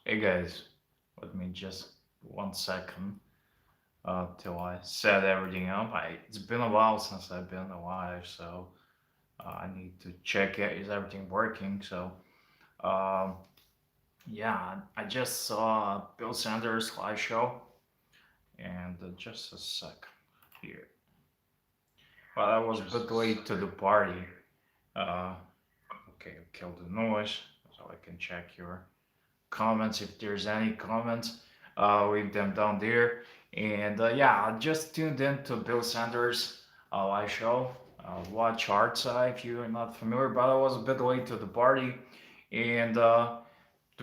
Hey guys, let me just 1 second till I set everything up. It's been a while since I've been alive, so I need to check it. Is everything working? So um, yeah, I just saw Bill Sanders live show, and just a sec here. Well, I was a bit late to the party. Uh, okay, kill the noise so I can check your comments. If there's any comments, leave them down there. And yeah, I just tuned in to Bill Sanders' live show. Watch Arts if you're not familiar, but I was a bit late to the party. And to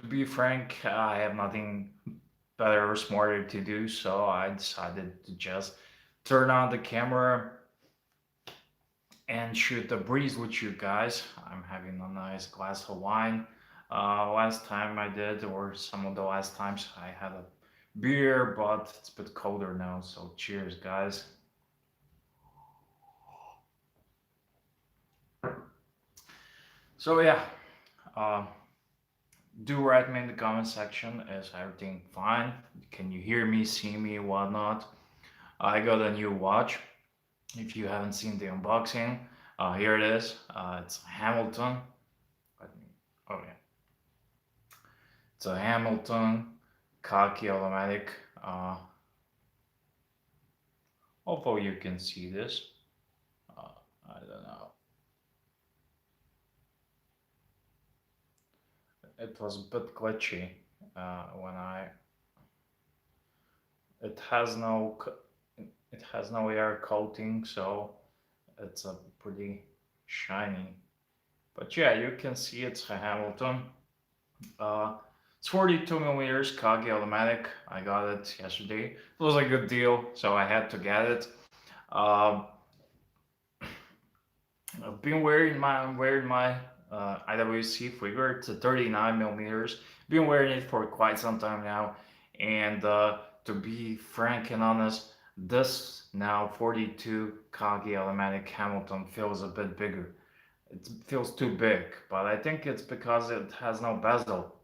be frank, I have nothing better or smarter to do, so I decided to just turn on the camera and shoot the breeze with you guys. I'm having a nice glass of wine. Last time I did, or some of the last times, I had a beer, but it's a bit colder now. So cheers, guys. So yeah, uh, do write me in the comment section. Is everything fine? Can you hear me, see me, whatnot? I got a new watch. If you haven't seen the unboxing, here it is. It's Hamilton. Let me. Oh yeah. It's a Hamilton khaki automatic. Hopefully you can see this. Uh, I don't know. It was a bit glitchy when I. It has no. It has no air coating, so it's a pretty shiny. But yeah, you can see it's a Hamilton. Uh, it's 42 millimeters khaki automatic. I got it yesterday. It was a good deal, so I had to get it. Um, I've been wearing my IWC figure. It's a 39 millimeters. Been wearing it for quite some time now, and to be frank and honest, this now 42 Kagi automatic Hamilton feels a bit bigger. It feels too big, but I think it's because it has no bezel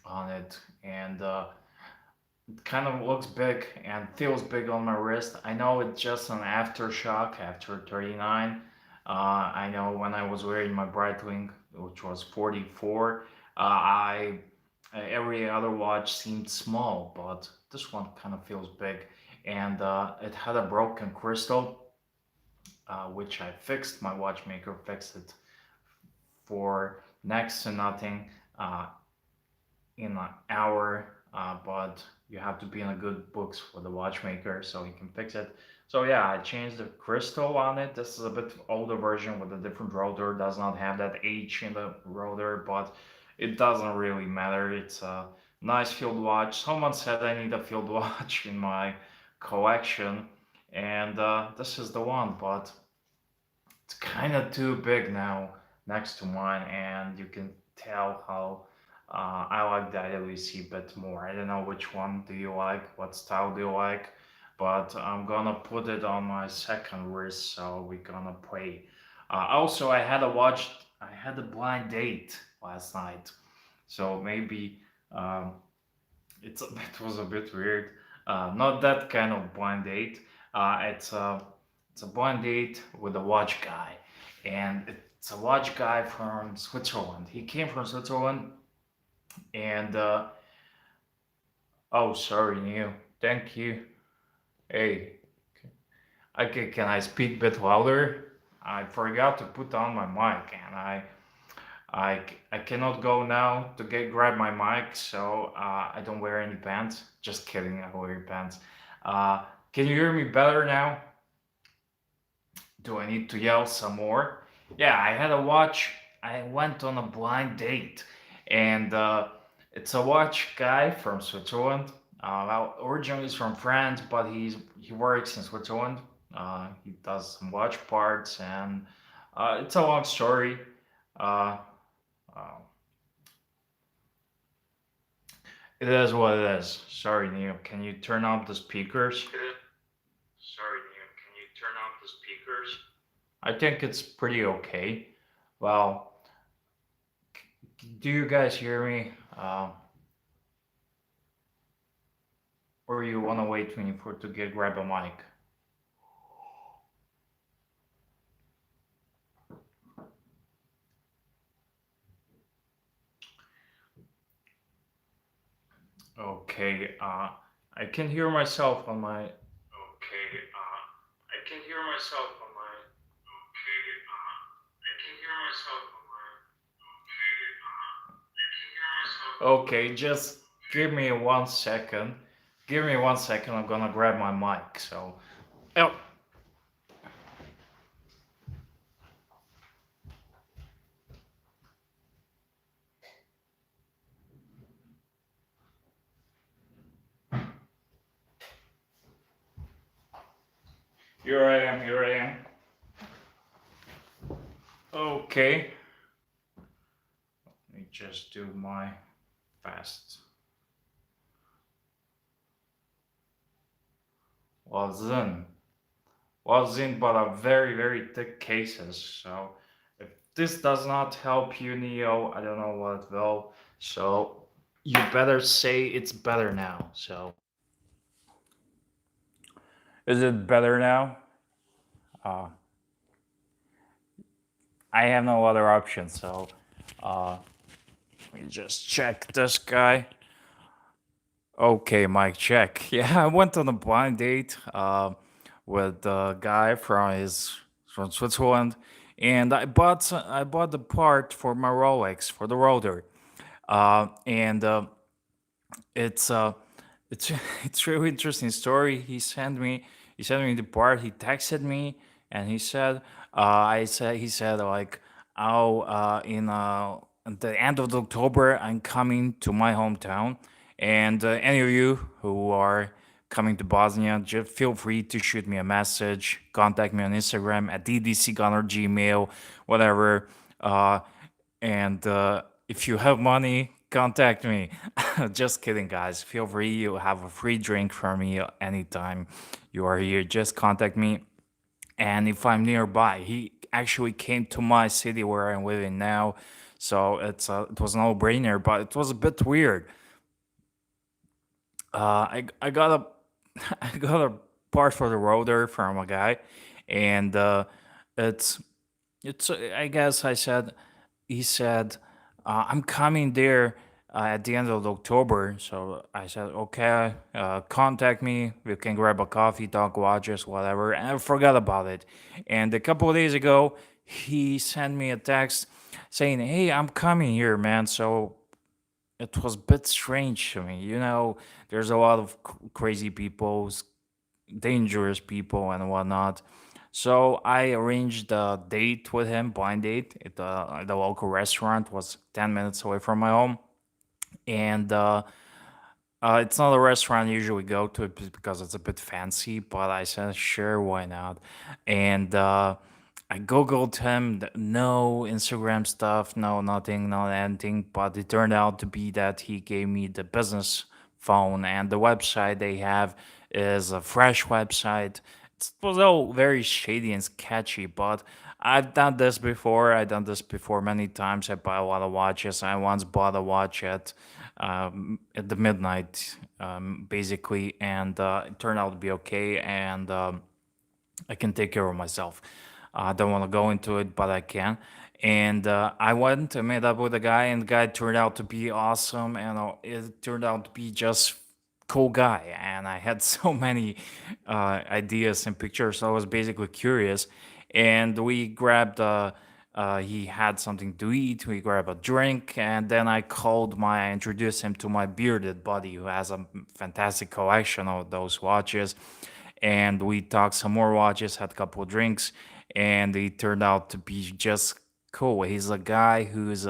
on it, and it kind of looks big and feels big on my wrist. I know it's just an aftershock after 39. I know when I was wearing my Breitling, which was 44, I every other watch seemed small, but this one kind of feels big. And it had a broken crystal, which I fixed. My watchmaker fixed it for next to nothing. Uh, in an hour, but you have to be in a good books for the watchmaker so you can fix it. So yeah, I changed the crystal on it. This is a bit older version with a different rotor. Does not have that H in the rotor, but it doesn't really matter. It's a nice field watch. Someone said I need a field watch in my collection, and this is the one. But it's kind of too big now next to mine, and you can tell how I like the LEC a bit more. I don't know which one do you like, what style do you like, but I'm gonna put it on my second wrist, so we're gonna play. Also, I had a blind date last night, so maybe um, it was a bit weird. Not that kind of blind date. It's a blind date with a watch guy, and it's a watch guy from Switzerland. He came from Switzerland, and oh, sorry, Neil. Thank you. Hey, okay, can I speak a bit louder? I forgot to put on my mic, and I cannot go now to get grab my mic, so I don't wear any pants. Just kidding, I wear pants. Uh, can you hear me better now? Do I need to yell some more? Yeah, I had a watch. I went on a blind date, and it's a watch guy from Switzerland. Well, originally he's from France, but he works in Switzerland. He does some watch parts, and it's a long story. Uh, uh, It is what it is. Sorry, Neil. Can you turn off the speakers? Sorry, Neil. Can you turn off the speakers? I think it's pretty okay. Well, do you guys hear me? or you wanna wait me for to get grab a mic? Okay, I can hear myself on my. Okay, I can hear myself on my. Okay, I can hear myself on my. Okay, just give me 1 second. Give me 1 second. I'm gonna grab my mic. So, oh, here I am. Here I am. Okay, let me just do my fast. Wasn't wasn't but a very very thick cases. So, if this does not help you, Neo, I don't know what will. So, you better say it's better now. So, is it better now? Uh, I have no other option. So, uh, let me just check this guy. Okay, Mike, check. Yeah, I went on a blind date with a guy from Switzerland, and I bought the part for my Rolex for the rotor, and it's it's it's really interesting story. He sent me the part. He texted me and he said I said he said like, oh, in at the end of October I'm coming to my hometown, and any of you who are coming to Bosnia, just feel free to shoot me a message, contact me on Instagram at edcgunner gmail, whatever. Uh, and if you have money, contact me. Just kidding, guys. Feel free. You have a free drink from me anytime you are here. Just contact me. And if I'm nearby, he actually came to my city where I'm living now. So it was no brainer, but it was a bit weird. I got a I got a part for the rotor from a guy, and it's I guess I said he said I'm coming there at the end of October. So I said okay, contact me. We can grab a coffee, talk watches, whatever. And I forgot about it. And a couple of days ago, he sent me a text saying, "Hey, I'm coming here, man." So it was a bit strange to me. There's a lot of crazy people, dangerous people, and whatnot. So I arranged a date with him, blind date, at the local restaurant. Was 10 minutes away from my home, and it's not a restaurant I usually go to because it's a bit fancy. But I said, sure, why not? And I googled him. No Instagram stuff, no nothing, no anything. But it turned out to be that he gave me the business phone, and the website they have is a fresh website. It was all very shady and sketchy, but I've done this before. I've done this before many times. I buy a lot of watches. I once bought a watch at the midnight, basically, and it turned out to be okay. And I can take care of myself. I don't want to go into it, but I can. And I went and met up with a guy, and the guy turned out to be awesome, and it turned out to be just cool guy. And I had so many ideas and pictures, so I was basically curious. And we grabbed. He had something to eat. We grabbed a drink, and then I introduced him to my bearded buddy who has a fantastic collection of those watches, and we talked some more watches, had a couple of drinks, and he turned out to be just cool. He's a guy who's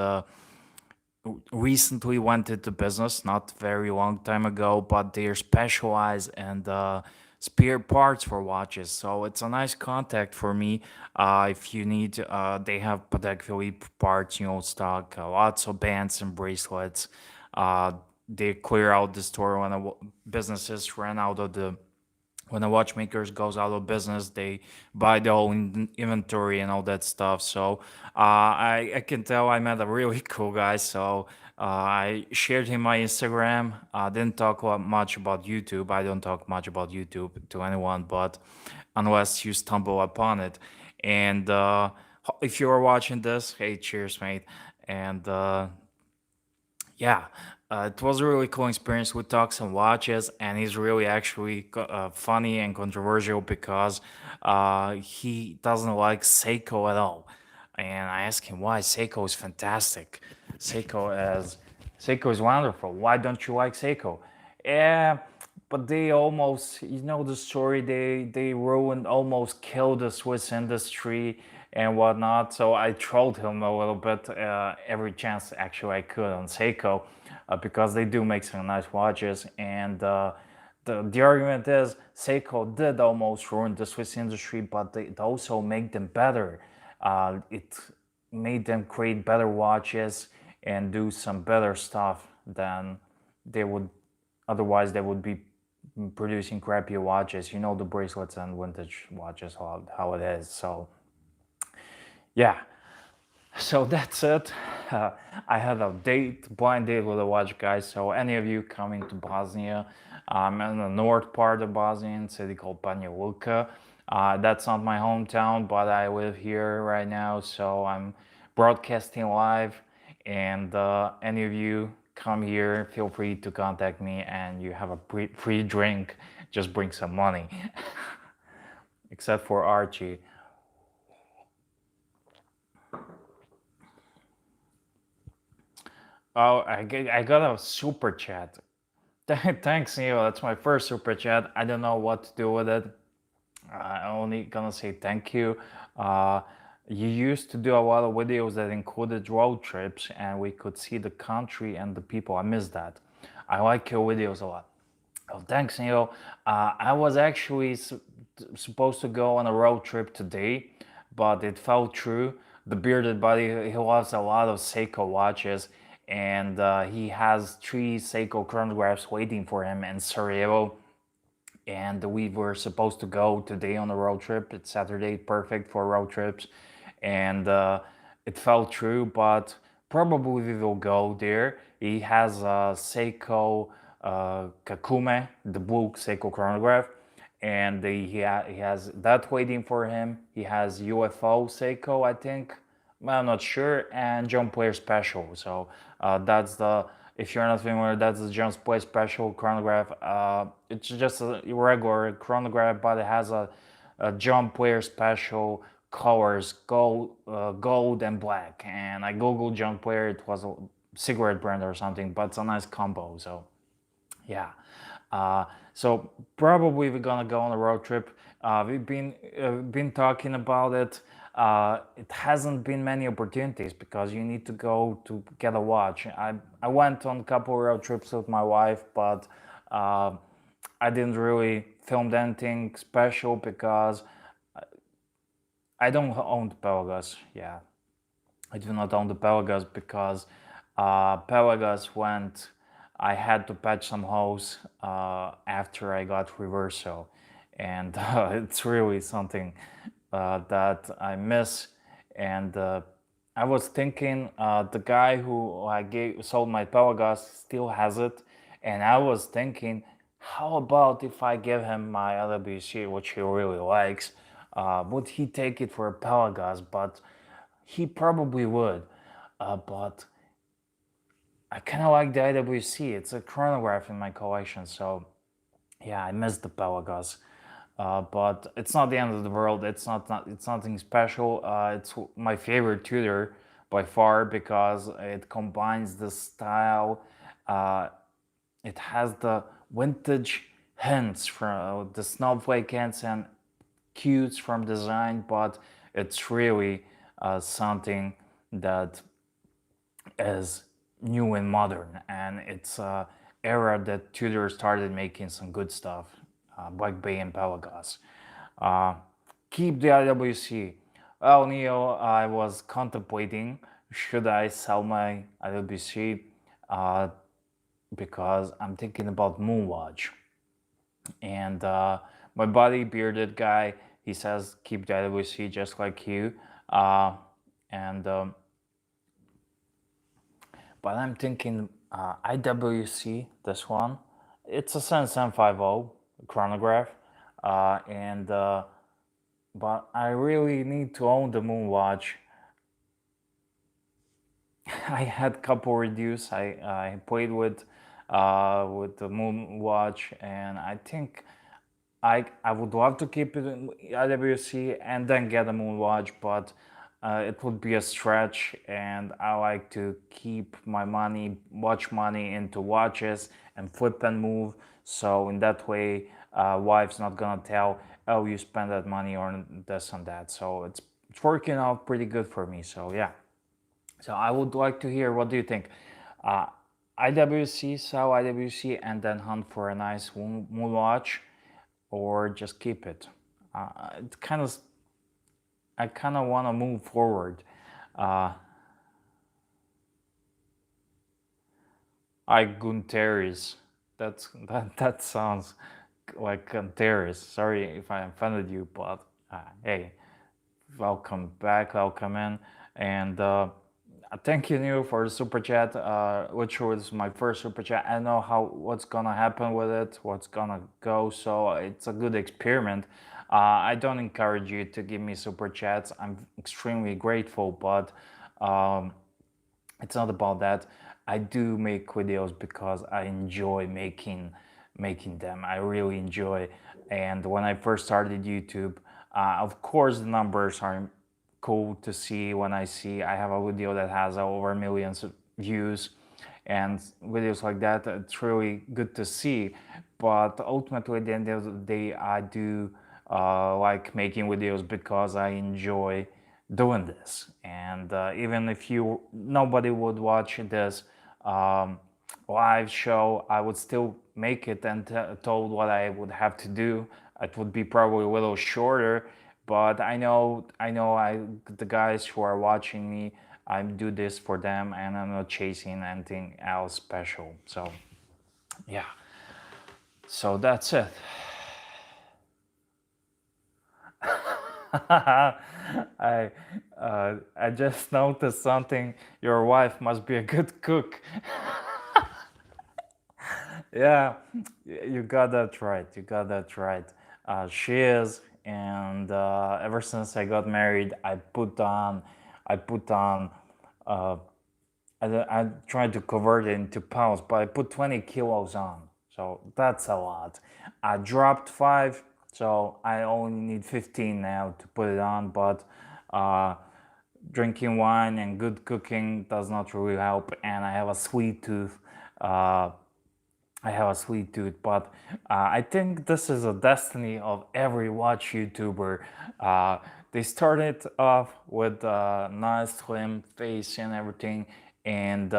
recently went into business, not very long time ago, but they're specialized in spare parts for watches. So it's a nice contact for me. If you need, they have particularly parts, stock, lots of bands and bracelets. Uh, they clear out the store when businesses ran out of the when a watchmakers goes out of business, they buy the whole inventory and all that stuff. So I can tell I met a really cool guy. So I shared him my Instagram. Didn't talk much about YouTube. I don't talk much about YouTube to anyone, but unless you stumble upon it. And if you're watching this, hey, cheers, mate. And yeah, it was a really cool experience. We talked some watches, and he's really actually funny and controversial because he doesn't like Seiko at all. And I asked him why. Seiko is fantastic. Seiko is Seiko is wonderful. Why don't you like Seiko? Yeah, but they almost, the story. They ruined, almost killed the Swiss industry and whatnot. So I trolled him a little bit every chance actually I could on Seiko because they do make some nice watches. And the argument is Seiko did almost ruin the Swiss industry, but it also made them better. It made them create better watches and do some better stuff than they would otherwise. They would be producing crappy watches. The bracelets and vintage watches, how it is. So yeah, so that's it. Uh, I had a blind date with a watch guy. So any of you coming to Bosnia, I'm in the north part of Bosnia, in a city called Banja Luka. That's not my hometown, but I live here right now, so I'm broadcasting live. And any of you come here, feel free to contact me, and you have a free drink. Just bring some money, except for Archie. Oh, I got a super chat. Thanks, Neil. That's my first super chat. I don't know what to do with it. I'm only gonna say thank you. Uh, you used to do a lot of videos that included road trips, and we could see the country and the people. I miss that. I like your videos a lot. Oh, thanks, Neil. I was actually supposed to go on a road trip today, but it fell through. The bearded buddy, he loves a lot of Seiko watches, and he has three Seiko chronographs waiting for him in Sarajevo. And we were supposed to go today on a road trip. It's Saturday, perfect for road trips, and it fell through. But probably we will go there. He has a Seiko Kakume, the blue Seiko chronograph, and he has that waiting for him. He has UFO Seiko, I think. I'm not sure, and John Player Special. So that's the, if you're not familiar, that's the John Player Special chronograph. It's just a regular chronograph, but it has a John Player Special colors, gold and black. And I googled John Player, it was a cigarette brand or something, but it's a nice combo. So yeah. So probably we're gonna go on a road trip. We've been talking about it. It hasn't been many opportunities because you need to go to get a watch. I went on a couple road trips with my wife, but uh, I didn't really film anything special because I don't own the Pelagas. Yeah, I do not own the Pelagas because Pelagas went. I had to patch some holes after I got reversal, and it's really something that I miss. And I was thinking the guy who sold my Pelagas still has it, and I was thinking, how about if I give him my LWC, which he really likes? Would he take it for a Pelagas? But he probably would. But I kind of like the IWC. It's a chronograph in my collection, so yeah, I miss the Pelagas. But it's not the end of the world. It's nothing special. It's my favorite Tudor by far because it combines the style. Uh, it has the vintage hints from the snowflake hints and cues from design, but it's really something that is new and modern, and it's a era that Tudor started making some good stuff, Black Bay and Pelagas. Uh, Keep the IWC. Well, Neil, I was contemplating should I sell my IWC because I'm thinking about Moonwatch. And my buddy, bearded guy, he says keep the IWC just like you. And but I'm thinking IWC, this one. It's a Sense M50 chronograph, and but I really need to own the Moonwatch. I had couple reviews. I played with the Moonwatch, and I think I would love to keep it in IWC and then get a Moonwatch, but it would be a stretch, and I like to keep my money, watch money into watches and flip and move. So in that way, wife's not gonna tell, oh, you spend that money on this and that. So it's working out pretty good for me. So yeah. So I would like to hear what do you think? Uh, IWC, sell IWC, and then hunt for a nice Moonwatch, or just keep it. It kind of, I kind of want to move forward. Uh, I Gunteris. That sounds like Gunteris. Sorry if I offended you, but hey, welcome back, welcome in, and thank you, Neil, for the super chat, which was my first super chat. I know how what's gonna happen with it, what's gonna go, so it's a good experiment. I don't encourage you to give me super chats. I'm extremely grateful, but um, it's not about that. I do make videos because I enjoy making them. I really enjoy. And when I first started YouTube, of course the numbers are cool to see. When I have a video that has over millions of views and videos like that, it's really good to see. But ultimately, at the end of the day, I do like making videos because I enjoy doing this. And even if you nobody would watch this um, live show, I would still make it and told what I would have to do. It would be probably a little shorter, but I the guys who are watching me, I do this for them, and I'm not chasing anything else special. So yeah, so that's it. I just noticed something. Your wife must be a good cook. Yeah, you got that right. You got that right. She is, and ever since I got married, I put on. Uh, I tried to convert it into pounds, but I put 20 kilos on. So that's a lot. I dropped 5, so I only need 15 now to put it on. But uh, drinking wine and good cooking does not really help, and I have a sweet tooth. Uh, I have a sweet tooth, but I think this is a destiny of every watch YouTuber. Uh, they started off with a nice slim face and everything, and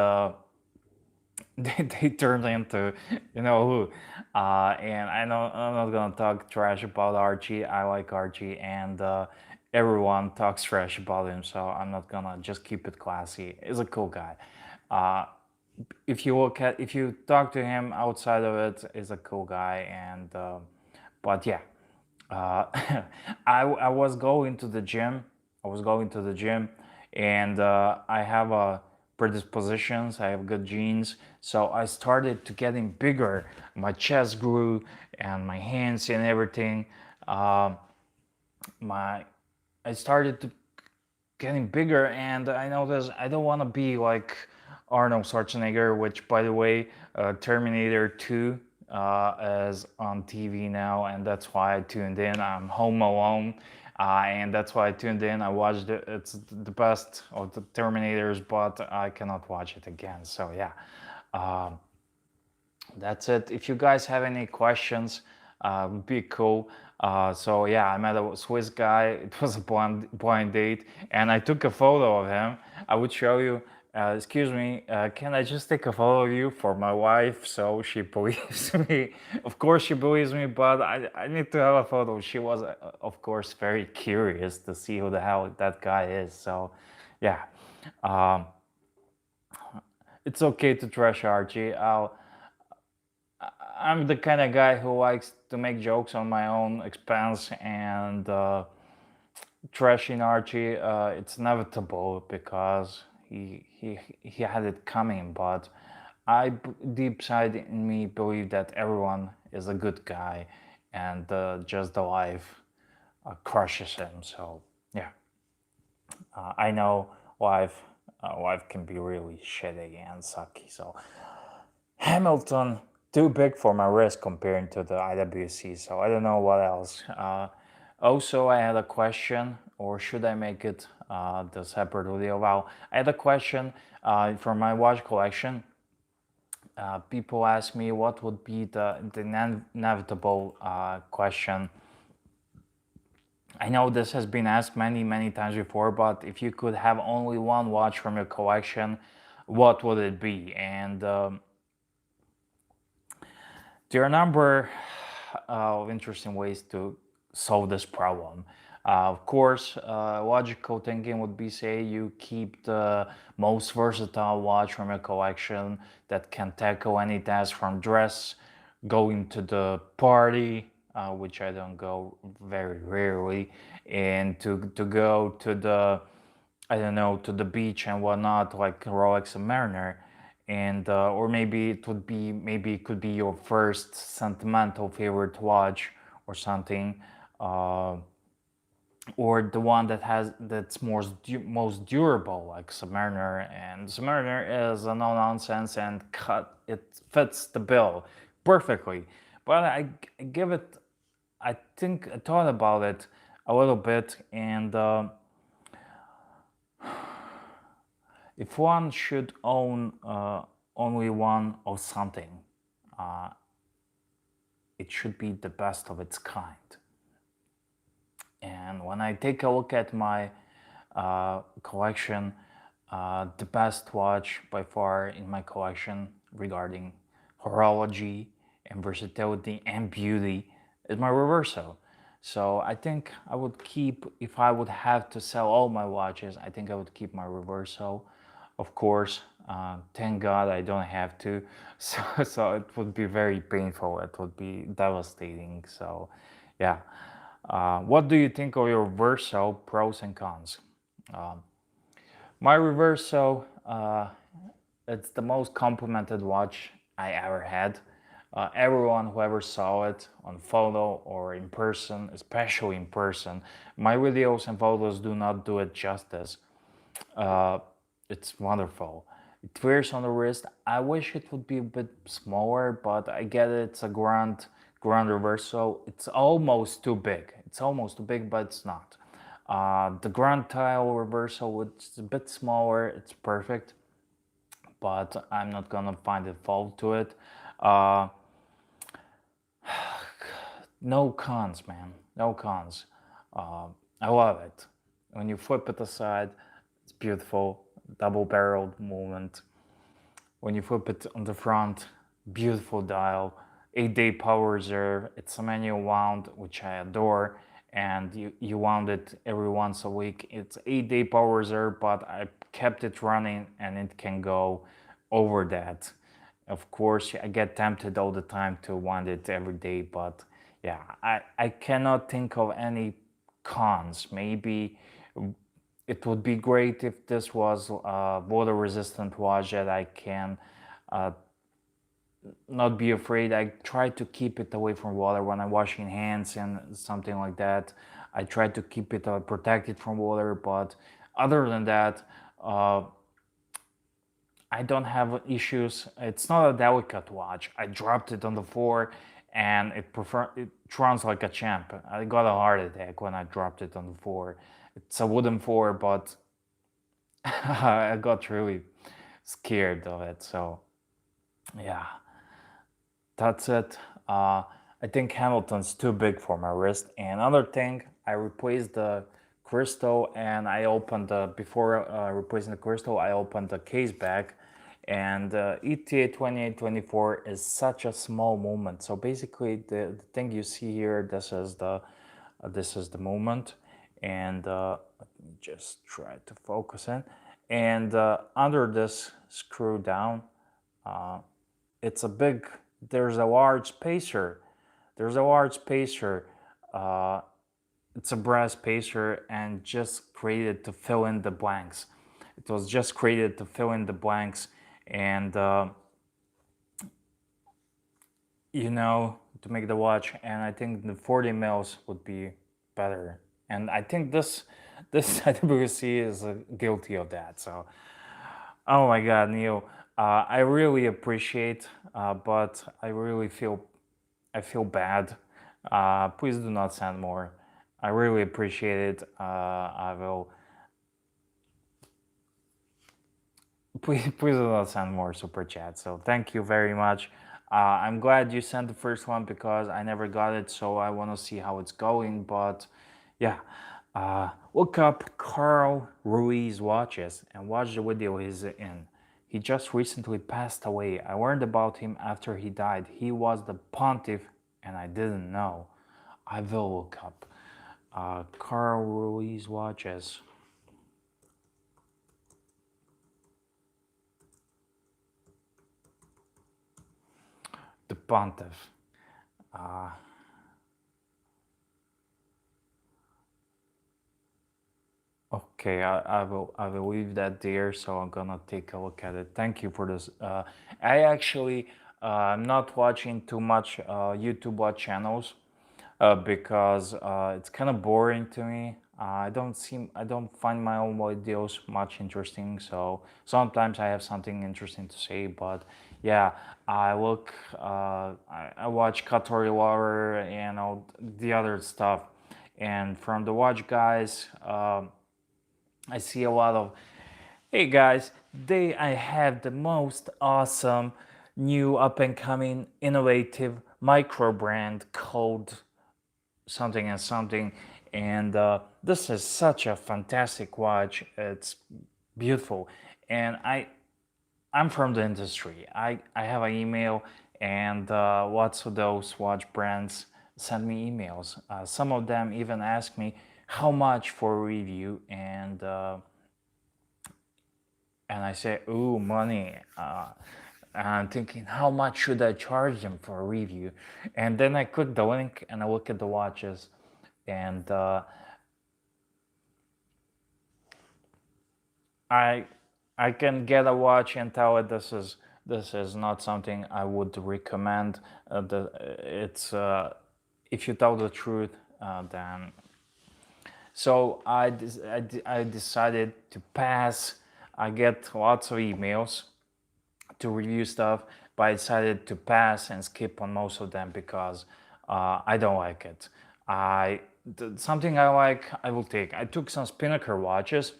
they turned into you know who. And I know I'm not gonna talk trash about Archie. I like Archie, and everyone talks trash about him, so I'm not gonna just keep it classy. He's a cool guy. Uh, if you talk to him outside of it, he's a cool guy, and but yeah, uh, I was going to the gym. I was going to the gym, and I have a predispositions. I have good genes, so I started to getting bigger. My chest grew, and my hands and everything. Um my I started to getting bigger, and I noticed I don't want to be like Arnold Schwarzenegger, which, by the way, Terminator 2 is on TV now, and that's why I tuned in. I'm home alone, and that's why I tuned in. I watched it. It's the best of the Terminators, but I cannot watch it again. So yeah, um, that's it. If you guys have any questions, would be cool. So yeah, I met a Swiss guy. It was a blind date, and I took a photo of him. I would show you. Excuse me, can I just take a photo of you for my wife so she believes me? Of course she believes me, but I need to have a photo. She was, of course, very curious to see who the hell that guy is. So, yeah, um, it's okay to trash Archie. I'm the kind of guy who likes to make jokes on my own expense, and trashing Archie, it's inevitable because he had it coming, but deep side in me believe that everyone is a good guy, and just the life crushes him. So yeah, I know life can be really shitty and sucky. So Hamilton too big for my wrist comparing to the IWC. So I don't know what else. Also, I had a question, or should I make it the separate video? Well, I had a question for my watch collection. People ask me what would be the inevitable question. I know this has been asked many times before, but if you could have only one watch from your collection, what would it be? And there are a number of interesting ways to solve this problem. Of course, logical thinking would be, say, you keep the most versatile watch from your collection that can tackle any task from dress, going to the party, which I don't go very rarely, and to go to the, I don't know, to the beach and whatnot, like Rolex and Mariner, and or maybe it could be your first sentimental favorite watch or something, uh, or the one that's most durable, like Submariner. And Submariner is a no nonsense and it fits the bill perfectly. But I give it, I think I thought about it a little bit, and if one should own only one of something, uh, it should be the best of its kind. And when I take a look at my collection, the best watch by far in my collection regarding horology and versatility and beauty is my Reverso. So I think I would keep, if I would have to sell all my watches, I think I would keep my Reverso. Of course, thank God I don't have to. So it would be very painful. It would be devastating. So yeah. What do you think of your Verso pros and cons? Um, my Reverso, it's the most complimented watch I ever had. Everyone who ever saw it on photo or in person, especially in person, my videos and photos do not do it justice. Uh, it's wonderful. It wears on the wrist. I wish it would be a bit smaller, but I get it. It's a grand reverso. It's almost too big. It's almost too big, but it's not. The grand tile reversal, it's a bit smaller. It's perfect, but I'm not gonna find a fault to it. Uh, no cons, man. No cons. I love it. When you flip it aside, it's beautiful. Double barreled movement. When you flip it on the front, beautiful dial. 8-day power reserve. It's a manual wound, which I adore. And you wound it every once a week. It's 8-day power reserve, but I kept it running and it can go over that. Of course, I get tempted all the time to want it every day, but yeah, I cannot think of any cons. Maybe it would be great if this was a water resistant watch that I can uh, not be afraid. I try to keep it away from water when I'm washing hands and something like that. I try to keep it protected from water, but other than that, I don't have issues. It's not a delicate watch. I dropped it on the floor and it runs like a champ. I got a heart attack when I dropped it on the floor. It's a wooden floor, but I got really scared of it. So yeah, that's it. I think Hamilton's too big for my wrist. And another thing, I replaced the crystal and I opened before replacing the crystal, I opened the case back. And ETA 2824 is such a small movement. So basically, the thing you see here, this is the movement, and let me just try to focus in. And under this screw down, it's a big. There's a large spacer. There's a large spacer. It's a brass spacer and just created to fill in the blanks. It was just created to fill in the blanks, and to make the watch. And I think the 40 mils would be better. And I think this IWC is guilty of that. So, oh my God, Neil, I really appreciate, but I feel bad. Please do not send more. I really appreciate it. I will. Please do not send more super chats. So thank you very much. I'm glad you sent the first one because I never got it, so I want to see how it's going. But yeah, look up Carl Ruiz watches and watch the video he's in. He just recently passed away. I learned about him after he died. He was the pontiff, and I didn't know. I will look up Carl Ruiz watches. The pontiff. Okay, I will leave that there. So I'm gonna take a look at it. Thank you for this. I actually I'm not watching too much YouTube watch channels because it's kind of boring to me. I don't find my own videos much interesting. So sometimes I have something interesting to say, but yeah, I watch Katori Lover and all the other stuff, and from the watch guys. I see a lot of, hey guys, I have the most awesome new up and coming innovative micro brand called something and something, and this is such a fantastic watch. It's beautiful, and I'm from the industry. I have an email, and lots of those watch brands send me emails. Some of them even ask me how much for a review, and I say, ooh, money. And I'm thinking, how much should I charge them for a review? And then I click the link and I look at the watches, and I I can get a watch and tell it this is not something I would recommend. It's if you tell the truth, then so I decided to pass. I get lots of emails to review stuff, but I decided to pass and skip on most of them because I don't like it. Something I like, I will take. I took some Spinnaker watches.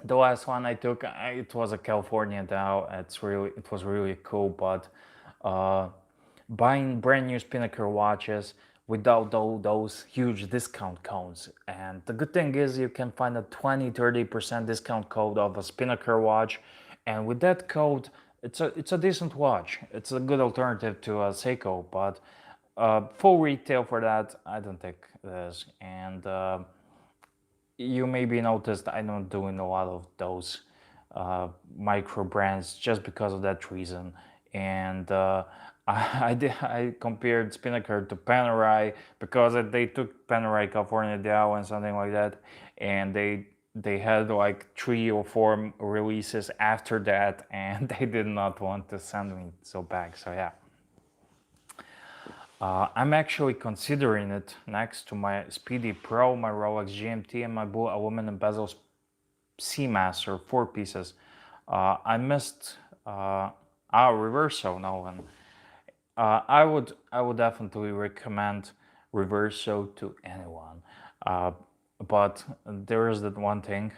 The last one I took, it was a California Dow. It was really cool, but uh, buying brand new Spinnaker watches without those huge discount codes. And the good thing is you can find a 20-30% discount code of a Spinnaker watch, and with that code, it's a decent watch. It's a good alternative to a Seiko, but full retail for that, I don't think this. And you maybe noticed I'm not doing a lot of those micro brands just because of that reason. And I compared Spinnaker to Panerai because they took Panerai California Dow and something like that, and they had like 3 or 4 releases after that, and they did not want to send me so back. So yeah. I'm actually considering it next to my Speedy Pro, my Rolex GMT, and my Blue aluminum bezel Seamaster 4 pieces. I missed our Reverso now, and I would definitely recommend Reverso to anyone. But there is that one thing.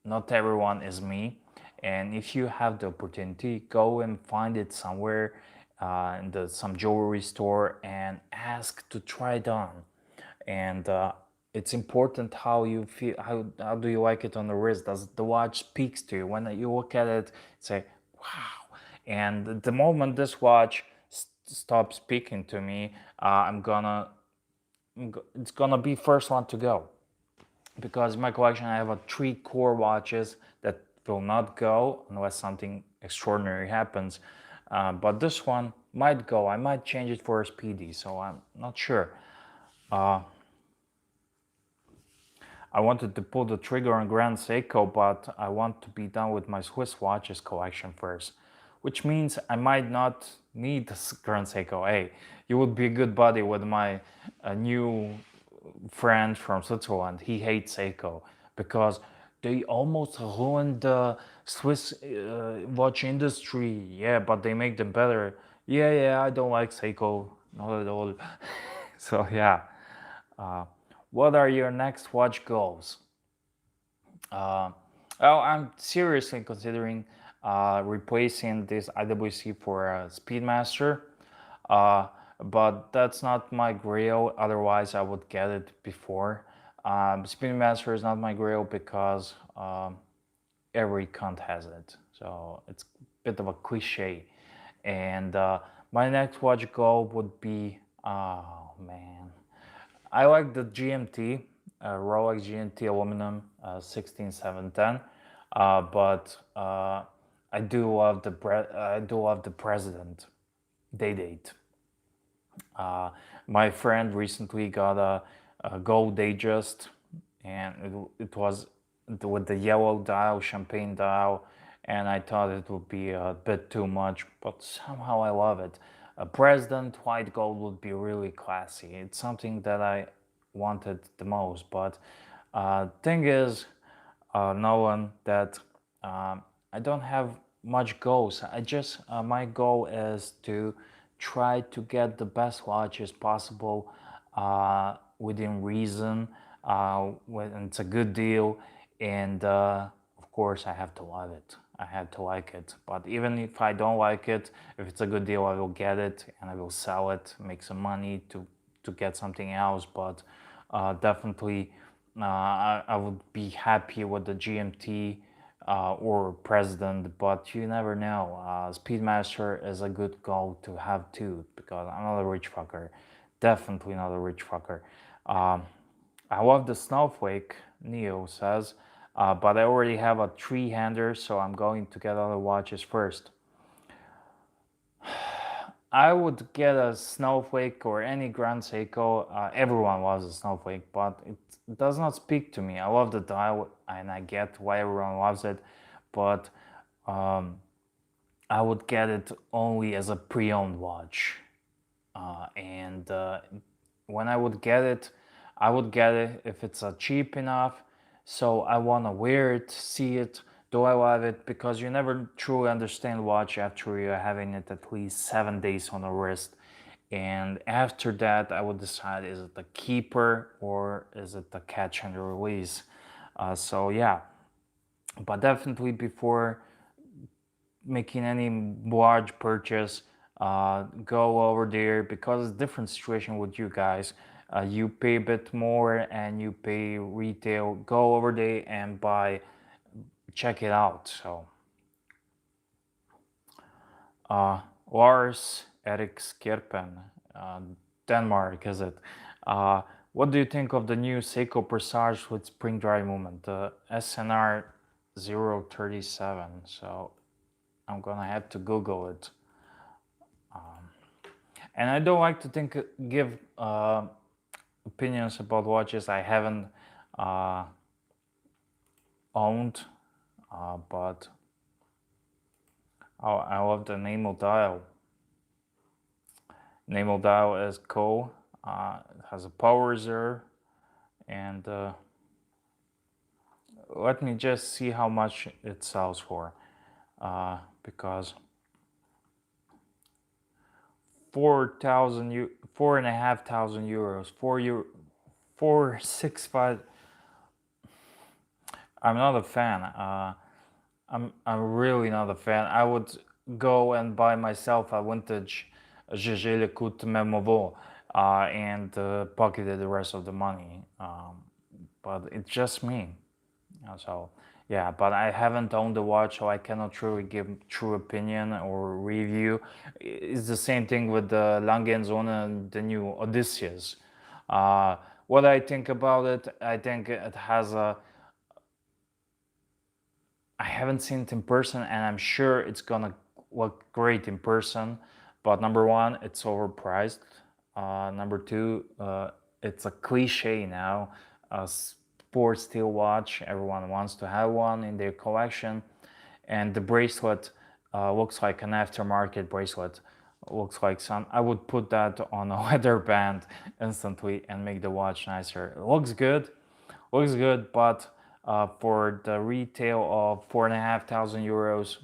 Not everyone is me, and if you have the opportunity, go and find it somewhere in some jewelry store and ask to try it on. And it's important how you feel. How do you like it on the wrist? Does the watch speaks to you when you look at it? Say, wow. And the moment this watch stops speaking to me, it's gonna be first one to go, because in my collection I have 3 core watches that will not go unless something extraordinary happens. But this one might go. I might change it for a Speedy, so I'm not sure. I wanted to pull the trigger on Grand Seiko, but I want to be done with my Swiss watches collection first, which means I might not need this Grand Seiko. Hey, you would be a good buddy with my new friend from Switzerland. He hates Seiko because they almost ruined the Swiss watch industry. Yeah, but they make them better. Yeah, yeah, I don't like Seiko, not at all. So yeah, uh, what are your next watch goals? Uh, well, I'm seriously considering replacing this IWC for a Speedmaster, uh, but that's not my grail. Otherwise, I would get it before. Speedmaster is not my grail because every cunt has it, so it's a bit of a cliche. And my next watch goal would be, oh man, I like the GMT, Rolex GMT aluminum 16710, but I do love the President Day Date. Uh, my friend recently got a gold Datejust, and it was with the yellow dial, champagne dial, and I thought it would be a bit too much, but somehow I love it. A President white gold would be really classy. It's something that I wanted the most, but thing is, Nolan, that I don't have much goals. I just my goal is to try to get the best watches possible within reason when it's a good deal, and of course I have to love it. I have to like it. But even if I don't like it, if it's a good deal, I will get it and I will sell it, make some money to get something else. But definitely, I would be happy with the GMT or President, but you never know. Speedmaster is a good goal to have too, because I'm not a rich fucker. Definitely not a rich fucker. Um, I love the Snowflake, Neo says, but I already have a three-hander, so I'm going to get other watches first. I would get a Snowflake or any Grand Seiko. Everyone loves a Snowflake, but it does not speak to me. I love the dial and I get why everyone loves it, but um, I would get it only as a pre-owned watch. And when I would get it, I would get it if it's cheap enough. So I want to wear it, see it. Do I love it? Because you never truly understand watch after you're having it at least 7 days on the wrist. And after that, I would decide, is it a keeper or is it a catch and release? So yeah, but definitely before making any large purchase, go over there because it's a different situation with you guys. You pay a bit more and you pay retail. Go over there and buy, check it out. So, Lars Erik Skirpen, uh, Denmark, is it? Uh, what do you think of the new Seiko Presage with spring dry movement, the SNR 037? So I'm gonna have to Google it. And I don't like to give opinions about watches I haven't uh, owned, but I love the Enamel dial. Enamel dial is cool. It has a power reserve, and let me just see how much it sells for, because 4,500 euros, 465. I'm not a fan. I'm really not a fan. I would go and buy myself a vintage GG Lecoute Memovo and pocketed the rest of the money. But it's just me. So yeah, but I haven't owned the watch, so I cannot truly give true opinion or review. It's the same thing with the Langenzone and the new Odysseus. Uh, what I think about it, I think it has a. I haven't seen it in person, and I'm sure it's gonna look great in person. But number one, it's overpriced. Number two, it's a cliche now. sport steel watch. Everyone wants to have one in their collection, and the bracelet looks like an aftermarket bracelet. Looks like some. I would put that on a leather band instantly and make the watch nicer. It looks good, but for the retail of 4,500 euros,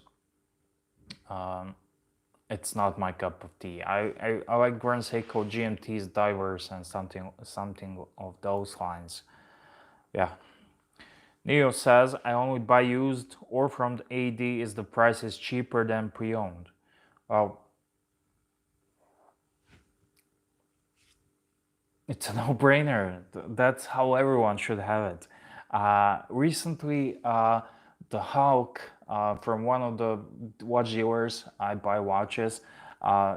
it's not my cup of tea. I like Grand Seiko GMT's divers and something of those lines. Yeah. Neo says I only buy used or from the AD is the price is cheaper than pre-owned. Well, it's a no-brainer. That's how everyone should have it. Recently, the Hulk from one of the watch dealers I buy watches,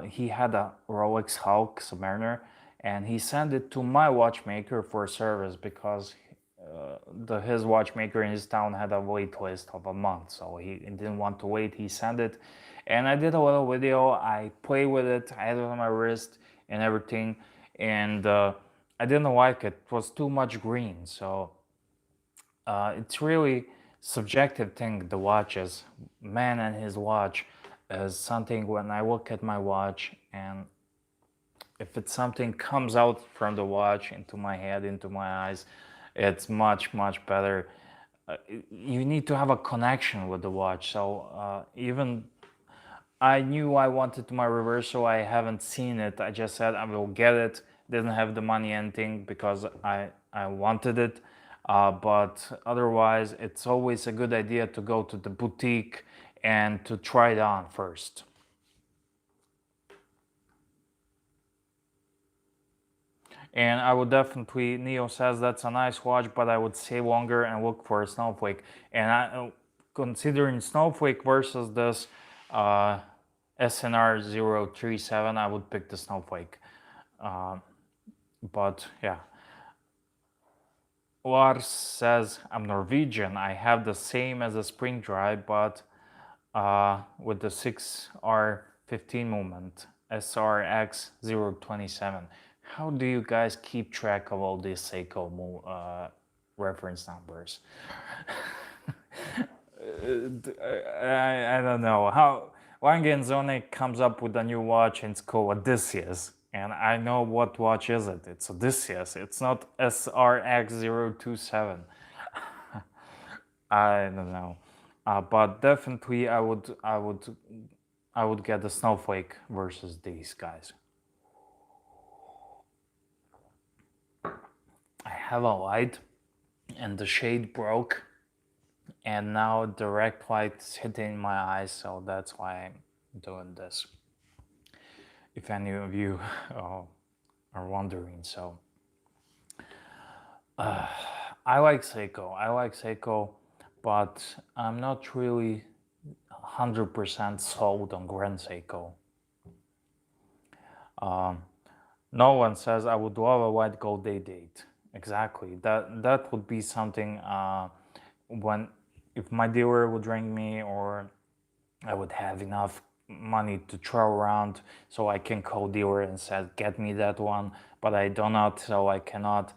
he had a Rolex Hulk Submariner, and he sent it to my watchmaker for service because his watchmaker in his town had a wait list of a month, so he didn't want to wait. He sent it, and I did a little video. I played with it. I had it on my wrist and everything, and I didn't like it. It was too much green, so it's really subjective thing. The watches, man, and his watch is something. When I look at my watch, and if it's something comes out from the watch into my head, into my eyes, it's much better. You need to have a connection with the watch. So even I knew I wanted my reversal. I haven't seen it. I just said I will get it. Didn't have the money anything because I wanted it. But otherwise, it's always a good idea to go to the boutique and to try it on first. And I would definitely, Neo says that's a nice watch, but I would stay longer and look for a snowflake. And considering snowflake versus this SNR 037, I would pick the snowflake. But yeah. Lars says, I'm Norwegian. I have the same as a spring drive, but with the 6R15 movement, SRX 027. How do you guys keep track of all these Seiko reference numbers? I don't know. How Langenzone comes up with a new watch and it's called Odysseus. And I know what watch is it. It's Odysseus. It's not SRX027. I don't know. But definitely I would get the snowflake versus these guys. I have a light and the shade broke, and now direct light is hitting my eyes, so that's why I'm doing this. If any of you are wondering, so I like Seiko, but I'm not really 100% sold on Grand Seiko. No one says I would love a white gold day date. Exactly. That would be something when if my dealer would ring me, or I would have enough money to throw around, so I can call dealer and say get me that one. But I do not, so I cannot.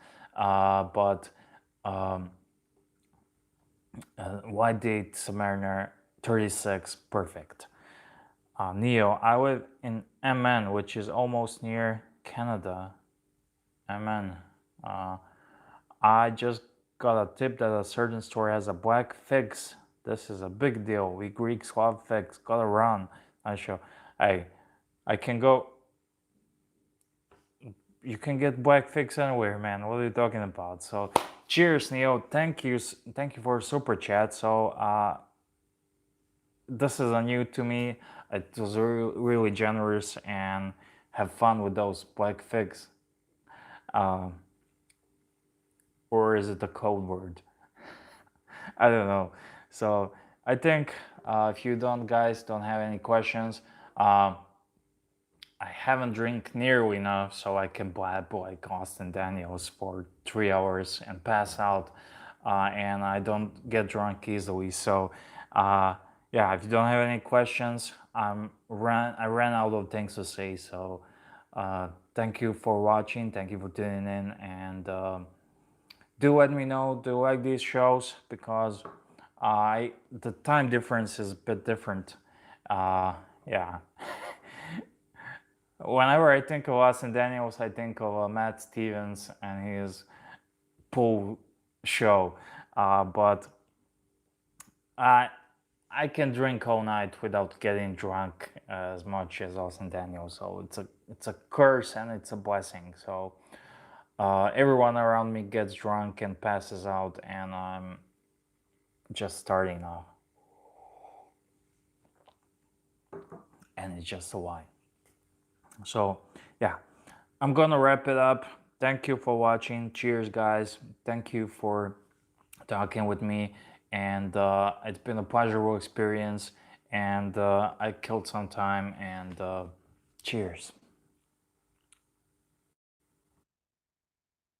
White date Submariner 36, perfect. Neo, I live in MN, which is almost near Canada. MN. I just got a tip that a certain store has a black figs. This is a big deal. We Greeks love figs. Gotta run. I show. I can go. You can get black figs anywhere, man. What are you talking about? So, cheers, Neo. Thank you for super chat. So, this is a new to me. It was really generous, and have fun with those black figs. Or is it a code word? I don't know. So I think if you guys don't have any questions, I haven't drank nearly enough so I can blab like Austin Daniels for 3 hours and pass out, and I don't get drunk easily. So yeah, if you don't have any questions, I ran out of things to say. So thank you for watching. Thank you for tuning in, and Do let me know, do you like these shows? Because the time difference is a bit different. Yeah. Whenever I think of Austin Daniels, I think of Matt Stevens and his pool show. But I can drink all night without getting drunk as much as Austin Daniels. So it's a curse and it's a blessing. So everyone around me gets drunk and passes out, and I'm just starting off, and it's just a lie. So yeah, I'm gonna wrap it up. Thank you for watching. Cheers, guys. Thank you for talking with me, and it's been a pleasurable experience. And I killed some time. And cheers.